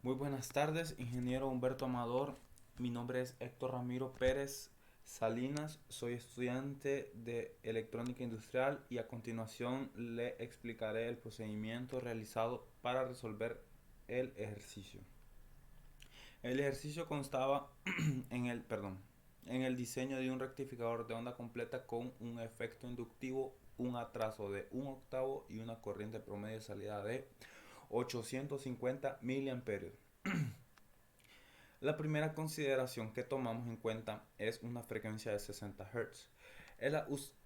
Muy buenas tardes, ingeniero Humberto Amador. Mi nombre es Héctor Ramiro Pérez Salinas. Soy estudiante de electrónica industrial y a continuación le explicaré el procedimiento realizado para resolver el ejercicio. El ejercicio constaba en el diseño de un rectificador de onda completa con un efecto inductivo, un atraso de un octavo y una corriente promedio de salida de 850 miliamperios. La primera consideración que tomamos en cuenta es una frecuencia de 60 Hz.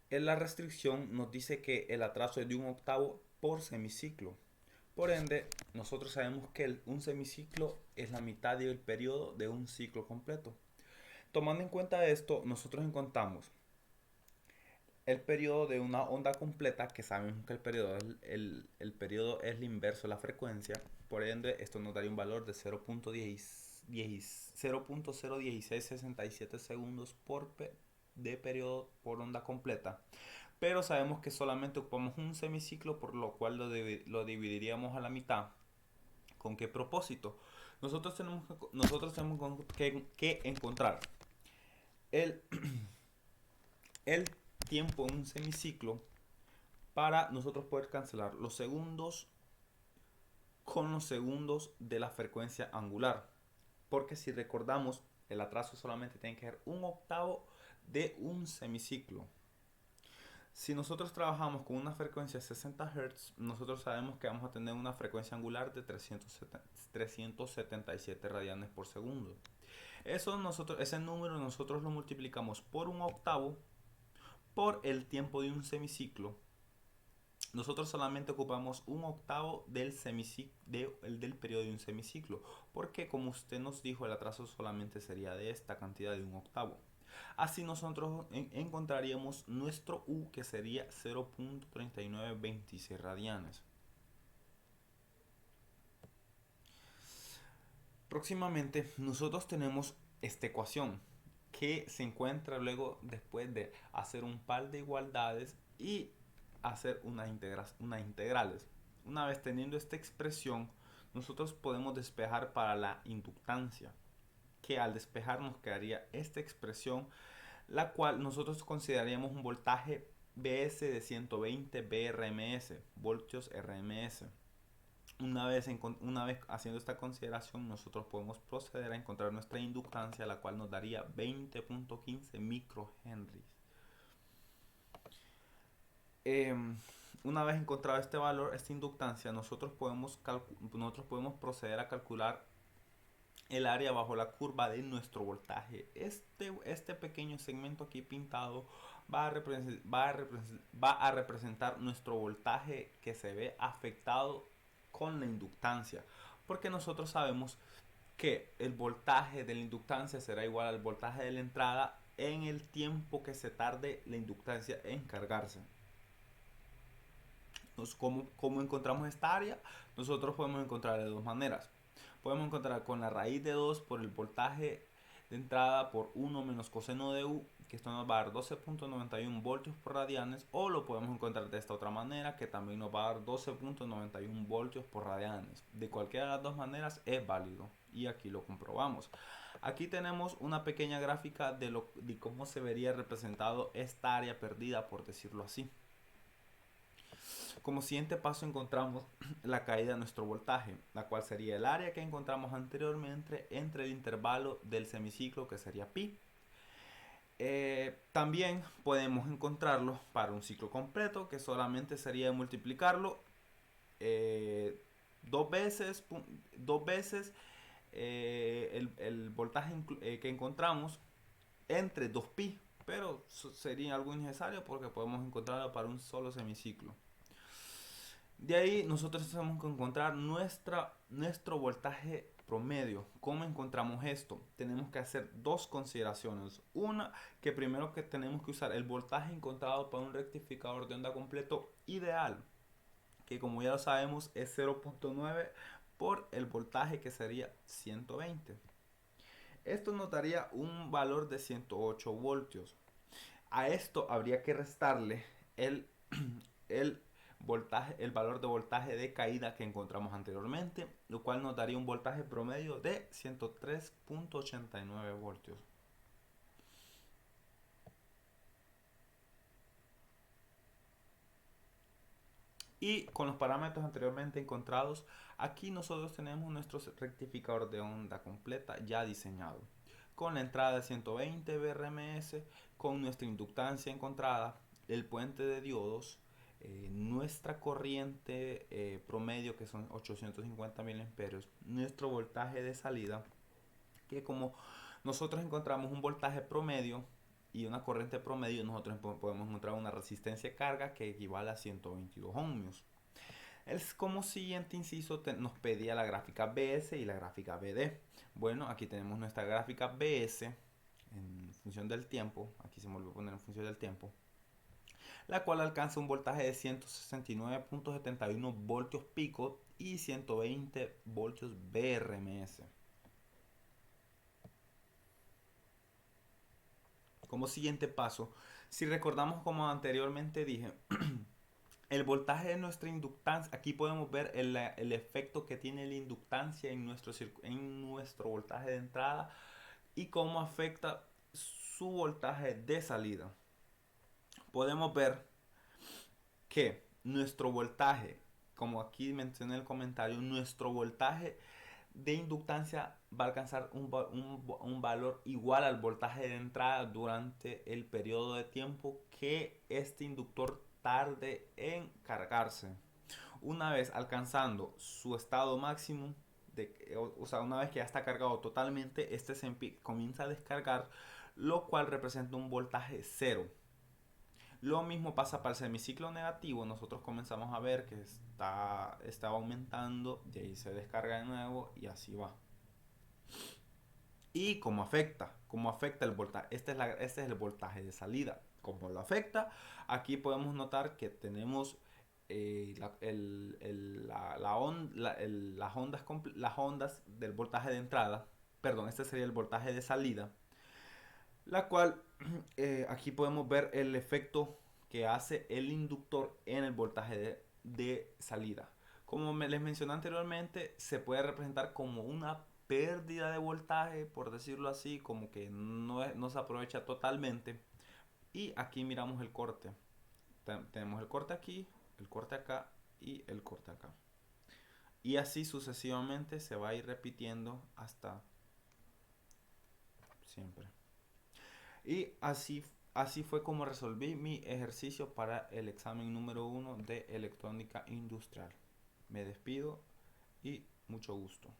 En la restricción nos dice que el atraso es de un octavo por semiciclo. Por ende, nosotros sabemos que un semiciclo es la mitad del periodo de un ciclo completo. Tomando en cuenta esto, nosotros encontramos el periodo de una onda completa, que sabemos que el periodo es el inverso de la frecuencia. Por ende, esto nos daría un valor de 0.01667 segundos de periodo por onda completa. Pero sabemos que solamente ocupamos un semiciclo, por lo cual lo dividiríamos a la mitad. ¿Con qué propósito? Nosotros tenemos que encontrar el, el tiempo en un semiciclo para nosotros poder cancelar los segundos con los segundos de la frecuencia angular. Porque si recordamos, el atraso solamente tiene que ser un octavo de un semiciclo. Si nosotros trabajamos con una frecuencia de 60 Hz, nosotros sabemos que vamos a tener una frecuencia angular de 377 radianes por segundo. Ese número nosotros lo multiplicamos por un octavo por el tiempo de un semiciclo. Nosotros solamente ocupamos un octavo del periodo de un semiciclo, porque como usted nos dijo, el atraso solamente sería de esta cantidad de un octavo. Así nosotros encontraríamos nuestro U, que sería 0.3926 radianes. Próximamente nosotros tenemos esta ecuación que se encuentra luego después de hacer un par de igualdades y hacer unas integrales. Una vez teniendo esta expresión, nosotros podemos despejar para la inductancia, que al despejar nos quedaría esta expresión, la cual nosotros consideraríamos un voltaje BS de 120 BRMS, voltios RMS. Una vez haciendo esta consideración, nosotros podemos proceder a encontrar nuestra inductancia, la cual nos daría 20.15 microhenries. Eh, una vez encontrado este valor, esta inductancia, nosotros podemos proceder a calcular el área bajo la curva de nuestro voltaje. Este pequeño segmento aquí pintado va a representar nuestro voltaje que se ve afectado con la inductancia, porque nosotros sabemos que el voltaje de la inductancia será igual al voltaje de la entrada en el tiempo que se tarde la inductancia en cargarse. ¿Cómo encontramos esta área? Nosotros podemos encontrar de dos maneras. Podemos encontrar con la raíz de 2 por el voltaje de entrada por 1 menos coseno de U, que esto nos va a dar 12.91 voltios por radianes, o lo podemos encontrar de esta otra manera, que también nos va a dar 12.91 voltios por radianes. De cualquiera de las dos maneras es válido y aquí lo comprobamos. Aquí tenemos una pequeña gráfica de cómo se vería representado esta área perdida, por decirlo así. Como siguiente paso encontramos la caída de nuestro voltaje, la cual sería el área que encontramos anteriormente entre el intervalo del semiciclo, que sería pi. También podemos encontrarlo para un ciclo completo, que solamente sería multiplicarlo dos veces, el voltaje que encontramos entre 2pi, pero sería algo innecesario porque podemos encontrarlo para un solo semiciclo. De ahí nosotros tenemos que encontrar nuestro voltaje promedio. ¿Cómo encontramos esto? Tenemos que hacer dos consideraciones. Una, que primero que tenemos que usar el voltaje encontrado para un rectificador de onda completo ideal, que como ya lo sabemos es 0.9 por el voltaje, que sería 120. Esto nos daría un valor de 108 voltios. A esto habría que restarle el el valor de voltaje de caída que encontramos anteriormente, lo cual nos daría un voltaje promedio de 103.89 voltios. Y con los parámetros anteriormente encontrados, aquí nosotros tenemos nuestro rectificador de onda completa ya diseñado. Con la entrada de 120 BRMS, con nuestra inductancia encontrada, el puente de diodos, nuestra corriente promedio que son 850 miliamperios, nuestro voltaje de salida, que como nosotros encontramos un voltaje promedio y una corriente promedio, nosotros podemos encontrar una resistencia de carga que equivale a 122 ohmios. Como siguiente inciso nos pedía la gráfica BS y la gráfica BD. Bueno, aquí tenemos nuestra gráfica BS en función del tiempo. Aquí se me volvió a poner en función del tiempo. La cual alcanza un voltaje de 169.71 voltios pico y 120 voltios BRMS. Como siguiente paso, si recordamos como anteriormente dije, el voltaje de nuestra inductancia, aquí podemos ver el efecto que tiene la inductancia en nuestro voltaje de entrada y cómo afecta su voltaje de salida. Podemos ver que nuestro voltaje, como aquí mencioné en el comentario, nuestro voltaje de inductancia va a alcanzar un valor igual al voltaje de entrada durante el periodo de tiempo que este inductor tarde en cargarse. Una vez alcanzando su estado máximo, o sea, una vez que ya está cargado totalmente, este se comienza a descargar, lo cual representa un voltaje cero. Lo mismo pasa para el semiciclo negativo. Nosotros comenzamos a ver que está aumentando, y ahí se descarga de nuevo y así va. Y cómo afecta el voltaje. Este es el voltaje de salida. ¿Cómo lo afecta? Aquí podemos notar que tenemos las ondas del voltaje de entrada. Perdón, este sería el voltaje de salida. La cual aquí podemos ver el efecto que hace el inductor en el voltaje de salida. Como les mencioné anteriormente, se puede representar como una pérdida de voltaje, por decirlo así, como que no se aprovecha totalmente. Y aquí miramos el corte. Tenemos el corte aquí, el corte acá y el corte acá. Y así sucesivamente se va a ir repitiendo hasta siempre. Y así fue como resolví mi ejercicio para el examen número 1 de electrónica industrial. Me despido y mucho gusto.